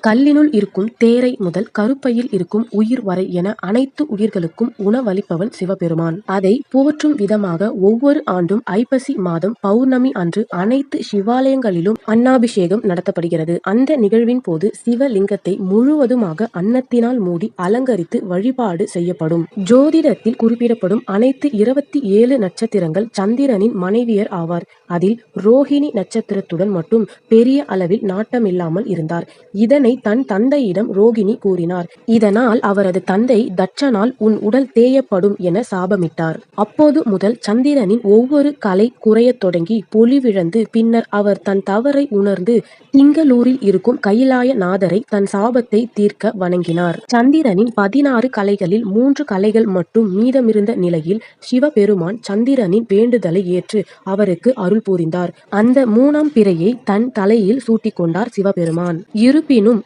கல்லினுள் இருக்கும் தேரை முதல் கருப்பையில் இருக்கும் உயிர் வரை என அனைத்து உயிர்களுக்கும் உணவளிப்பவன் சிவபெருமான். அதை போற்றும் விதமாக ஒவ்வொரு ஆண்டும் ஐப்பசி மாதம் பௌர்ணமி அன்று அனைத்து சிவாலயங்களிலும் அன்னாபிஷேகம் நடத்தப்படுகிறது. அந்த நிகழ்வின் போது சிவலிங்கத்தை முழுவதுமாக அன்னத்தினால் மூடி அலங்கரித்து வழிபாடு செய்யப்படும். ஜோதிடத்தில் குறிப்பிடப்படும் அனைத்து 27 நட்சத்திரங்கள் சந்திரனின் மனைவியர் ஆவார். அதில் ரோஹிணி நட்சத்திரத்துடன் மட்டும் பெரிய அளவில் நாட்டமில்லாமல் இருந்தார். இதனை தன் தந்தையிடம் ரோகிணி கூறினார். இதனால் அவரது தந்தை தட்சனால் உன் உடல் தேயப்படும் என சாபமிட்டார். அப்போது முதல் சந்திரனின் ஒவ்வொரு கலை குறையத் தொடங்கி பொலிவிழந்து பின்னர் அவர் தன் தவறை உணர்ந்து திங்களூரில் இருக்கும் கைலாய நாதரை தன் சாபத்தை தீர்க்க வணங்கினார். சந்திரனின் 16 கலைகளில் 3 கலைகள் மட்டும் மீதமிருந்த நிலையில் சிவபெருமான் சந்திரனின் வேண்டுதலை ஏற்று அவருக்கு அருள் புரிந்தார். அந்த 3ஆம் பிறையை தன் தலையில் சூட்டிக்கொண்டார் சிவபெருமான். இருப்பினும்